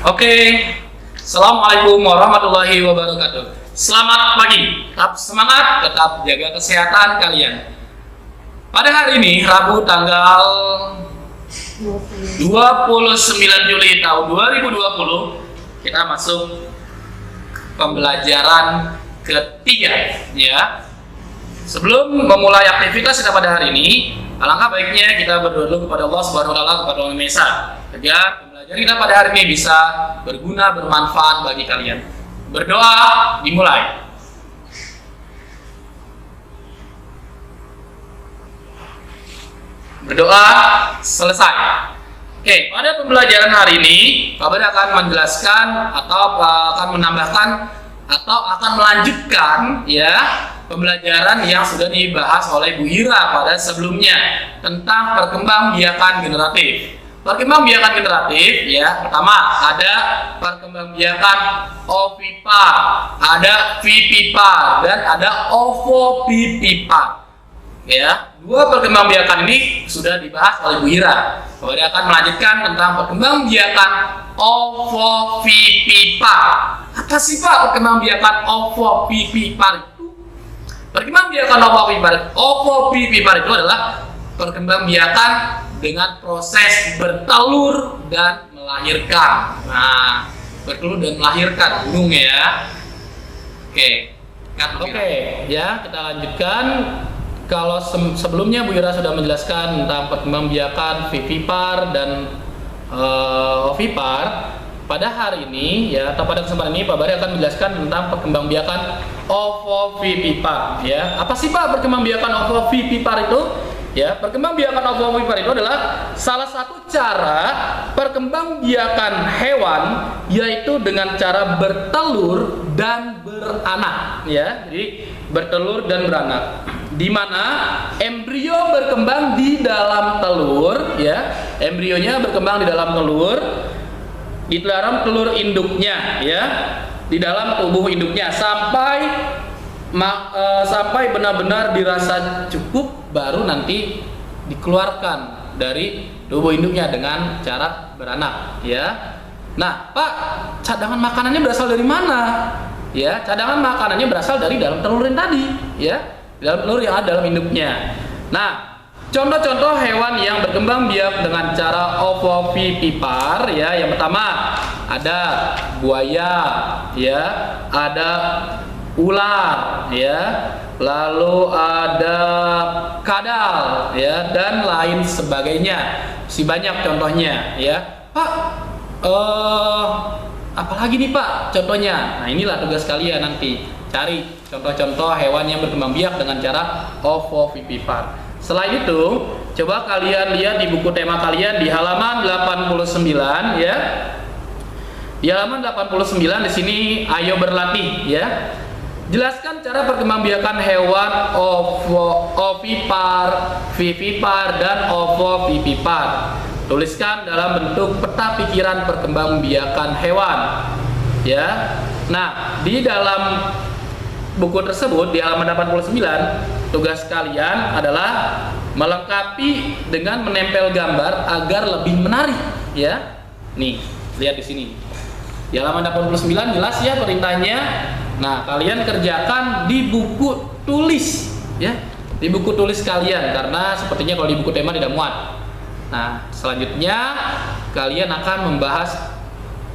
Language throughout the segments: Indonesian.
Oke, Assalamualaikum warahmatullahi wabarakatuh. Selamat pagi, tetap semangat, tetap jaga kesehatan kalian. Pada hari ini, Rabu tanggal 29 Juli tahun 2020, kita masuk pembelajaran ketiga, ya. Sebelum memulai aktivitas kita pada hari ini, alangkah baiknya kita berdoa dulu kepada Allah Subhanahu wa taala, kepada Allah Maha Esa, agar pembelajaran kita pada hari ini bisa berguna, bermanfaat bagi kalian. Berdoa dimulai. Berdoa selesai. Oke, pada pembelajaran hari ini, Pak Bar akan menjelaskan atau akan menambahkan atau akan melanjutkan, ya, pembelajaran yang sudah dibahas oleh Bu Ira pada sebelumnya tentang perkembangbiakan generatif. Perkembangbiakan generatif, ya, pertama ada perkembangbiakan ovipar, ada vivipar, dan ada ovovivipar. Ya, dua perkembangbiakan ini sudah dibahas oleh Bu Ira. Kemudian akan melanjutkan tentang perkembangbiakan ovovivipar. Apa sih Pak perkembangbiakan ovovivipar itu? Perkembangbiakan ovovivipar itu adalah perkembangbiakan dengan proses bertelur dan melahirkan. Nah, bertelur dan melahirkan, bingung ya. Oke, ya, kita lanjutkan. Kalau sebelumnya Bu Ira sudah menjelaskan tentang perkembangbiakan vivipar dan ovipar, pada hari ini, ya, atau pada kesempatan ini Pak Bari akan menjelaskan tentang perkembangbiakan ovovivipar. Ya, apa sih Pak perkembangbiakan ovovivipar itu? Ya, perkembangbiakan ovovivipar itu adalah salah satu cara perkembangbiakan hewan, yaitu dengan cara bertelur dan beranak. Ya, jadi bertelur dan beranak, di mana embrio berkembang di dalam telur, ya, embrionya berkembang di dalam telur, di dalam telur induknya, ya, di dalam tubuh induknya sampai benar-benar dirasa cukup, baru nanti dikeluarkan dari tubuh induknya dengan cara beranak, ya. Nah, Pak, cadangan makanannya berasal dari mana? Ya, cadangan makanannya berasal dari dalam telur yang tadi, ya, dalam telur yang ada dalam induknya. Nah, contoh-contoh hewan yang berkembang biak dengan cara ovovivipar, ya, yang pertama ada buaya, ya, ada ular, ya, lalu ada kadal, ya, dan lain sebagainya. Si banyak contohnya, ya. Pak, apalagi nih Pak contohnya? Nah, inilah tugas kalian nanti, cari contoh-contoh hewan yang berkembang biak dengan cara ovovivipar. Selain itu, coba kalian lihat di buku tema kalian di halaman 89, ya. Di halaman 89 di sini ayo berlatih, ya. Jelaskan cara perkembangbiakan hewan ovipar, vivipar, dan ovovivipar. Tuliskan dalam bentuk peta pikiran perkembangbiakan hewan, ya. Nah, di dalam buku tersebut di halaman 89, tugas kalian adalah melengkapi dengan menempel gambar agar lebih menarik, ya. Nih, lihat di sini. Di halaman 89 jelas ya perintahnya. Nah, kalian kerjakan di buku tulis, ya. Di buku tulis kalian, karena sepertinya kalau di buku tema tidak muat. Nah, selanjutnya kalian akan membahas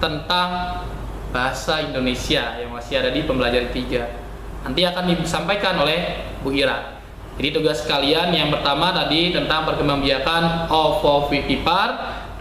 tentang bahasa Indonesia yang masih ada di pembelajaran 3. Nanti akan disampaikan oleh Bu Ira. Jadi tugas kalian yang pertama tadi tentang perkembangbiakan ovovivipar,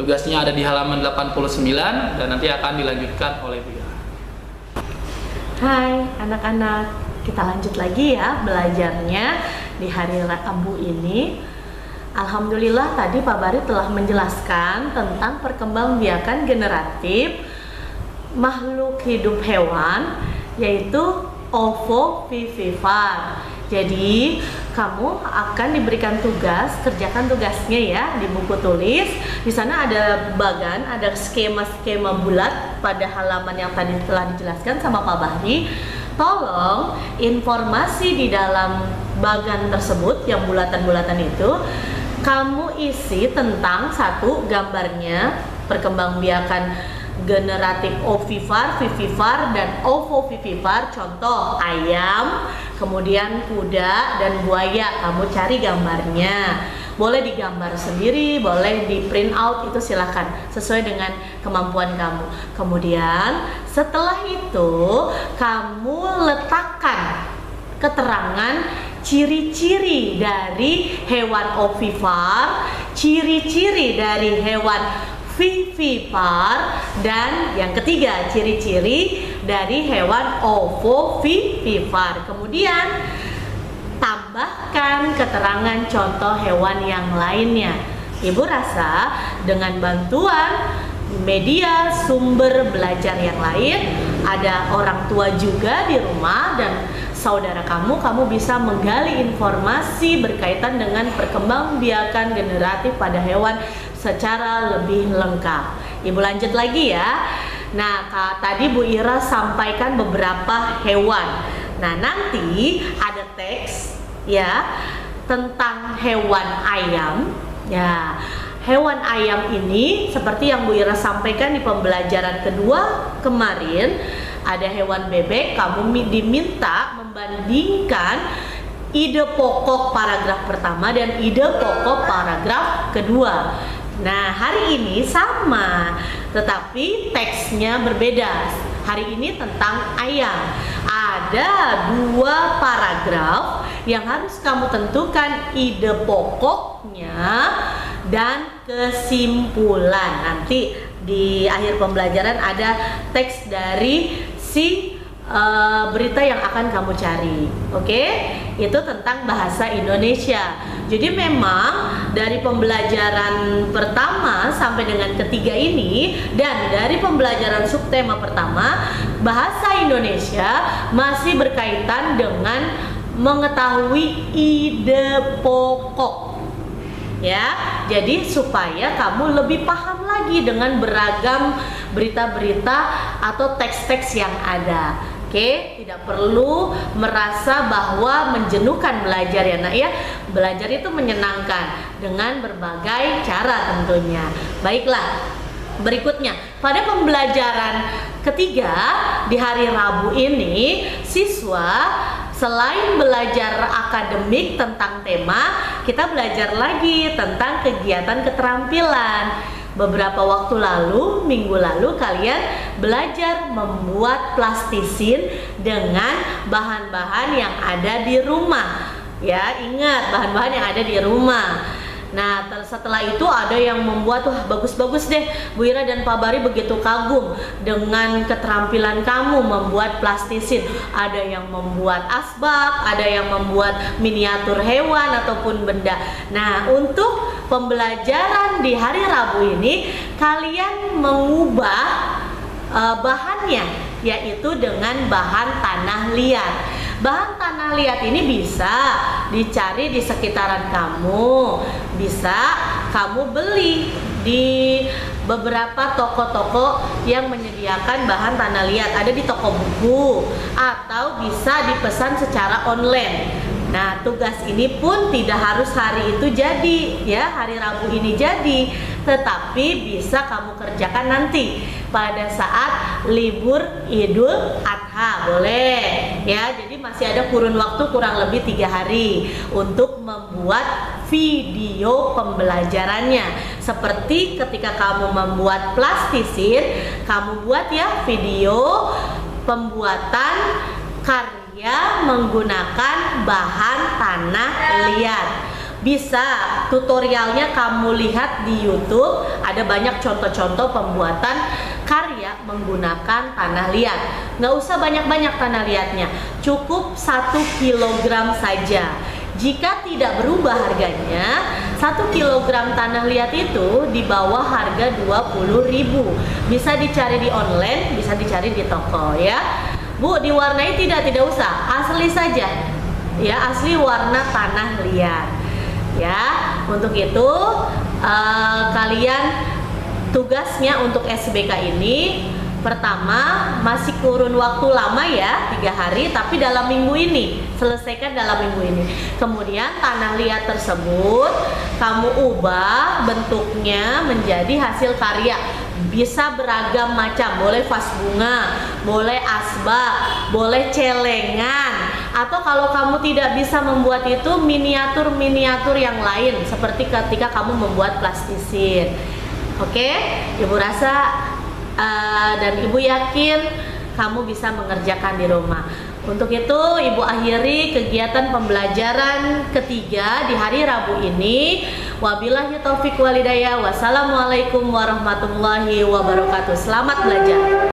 tugasnya ada di halaman 89 dan nanti akan dilanjutkan oleh Bu Ira. Hai anak-anak, kita lanjut lagi ya belajarnya di hari Rabu ini. Alhamdulillah tadi Pak Bari telah menjelaskan tentang perkembangbiakan generatif makhluk hidup hewan, yaitu ovovivipar. Jadi kamu akan diberikan tugas, kerjakan tugasnya ya di buku tulis. Di sana ada bagan, ada skema-skema bulat pada halaman yang tadi telah dijelaskan sama Pak Bahri. Tolong informasi di dalam bagan tersebut yang bulatan-bulatan itu kamu isi tentang satu gambarnya perkembangbiakan generatif ovipar, vivipar, dan ovovivipar. Contoh ayam, kemudian kuda dan buaya. Kamu cari gambarnya. Boleh digambar sendiri, boleh di print out, itu silahkan sesuai dengan kemampuan kamu. Kemudian setelah itu kamu letakkan keterangan ciri-ciri dari hewan ovipar, ciri-ciri dari hewan vivipar, dan yang ketiga ciri-ciri dari hewan ovovivipar. Kemudian tambahkan keterangan contoh hewan yang lainnya. Ibu rasa dengan bantuan media sumber belajar yang lain, ada orang tua juga di rumah dan saudara kamu bisa menggali informasi berkaitan dengan perkembangbiakan generatif pada hewan secara lebih lengkap. Ibu lanjut lagi ya. Nah, tadi Bu Ira sampaikan beberapa hewan. Nah, nanti ada teks ya tentang hewan ayam. Ya, hewan ayam ini seperti yang Bu Ira sampaikan di pembelajaran kedua kemarin, ada hewan bebek. Kamu diminta membandingkan ide pokok paragraf pertama dan ide pokok paragraf kedua. Nah, hari ini sama, tetapi teksnya berbeda. Hari ini tentang ayam. Ada 2 paragraf yang harus kamu tentukan ide pokoknya dan kesimpulan. Nanti di akhir pembelajaran ada teks dari si berita yang akan kamu cari. Oke? Itu tentang bahasa Indonesia. Jadi memang dari pembelajaran pertama sampai dengan ketiga ini dan dari pembelajaran subtema pertama, bahasa Indonesia masih berkaitan dengan mengetahui ide pokok. Ya, jadi supaya kamu lebih paham lagi dengan beragam berita-berita atau teks-teks yang ada. Oke, tidak perlu merasa bahwa menjenuhkan belajar ya nak ya. Belajar itu menyenangkan dengan berbagai cara tentunya. Baiklah, berikutnya pada pembelajaran ketiga di hari Rabu ini, siswa selain belajar akademik tentang tema, kita belajar lagi tentang kegiatan keterampilan. Beberapa waktu lalu, minggu lalu, kalian belajar membuat plastisin dengan bahan-bahan yang ada di rumah. Ya, ingat bahan-bahan yang ada di rumah. Nah, setelah itu ada yang membuat, wah bagus-bagus deh, Bu Ira dan Pak Bari begitu kagum dengan keterampilan kamu membuat plastisin. Ada yang membuat asbak, ada yang membuat miniatur hewan ataupun benda. Nah, untuk pembelajaran di hari Rabu ini, kalian mengubah bahannya, yaitu dengan bahan tanah liat. Bahan tanah liat ini bisa dicari di sekitaran kamu, bisa kamu beli di beberapa toko-toko yang menyediakan bahan tanah liat, ada di toko buku atau bisa dipesan secara online. Nah, tugas ini pun tidak harus hari itu jadi, ya, hari Rabu ini jadi, tetapi bisa kamu kerjakan nanti pada saat libur Idul Adha, boleh, ya. Jadi masih ada kurun waktu kurang lebih 3 hari untuk membuat video pembelajarannya. Seperti ketika kamu membuat plastisin, kamu buat ya video pembuatan karya menggunakan bahan tanah liat. Bisa tutorialnya kamu lihat di YouTube, ada banyak contoh-contoh pembuatan karya menggunakan tanah liat. Nggak usah banyak-banyak tanah liatnya, cukup 1 kilogram saja. Jika tidak berubah harganya, 1 kilogram tanah liat itu di bawah harga 20.000. Bisa dicari di online, bisa dicari di toko ya. Bu, diwarnai tidak usah, asli saja. Ya, asli warna tanah liat. Ya, untuk itu kalian tugasnya untuk SBK ini Pertama, masih kurun waktu lama ya, 3 hari, tapi dalam minggu ini, selesaikan dalam minggu ini. Kemudian tanah liat tersebut kamu ubah bentuknya menjadi hasil karya. Bisa beragam macam, boleh vas bunga, boleh asbak, boleh celengan, atau kalau kamu tidak bisa membuat itu, miniatur-miniatur yang lain seperti ketika kamu membuat plastisin. Oke, Ibu rasa dan Ibu yakin kamu bisa mengerjakan di rumah. Untuk itu Ibu akhiri kegiatan pembelajaran ketiga di hari Rabu ini. Wabillahi taufik walhidayah. Wassalamualaikum warahmatullahi wabarakatuh. Selamat belajar.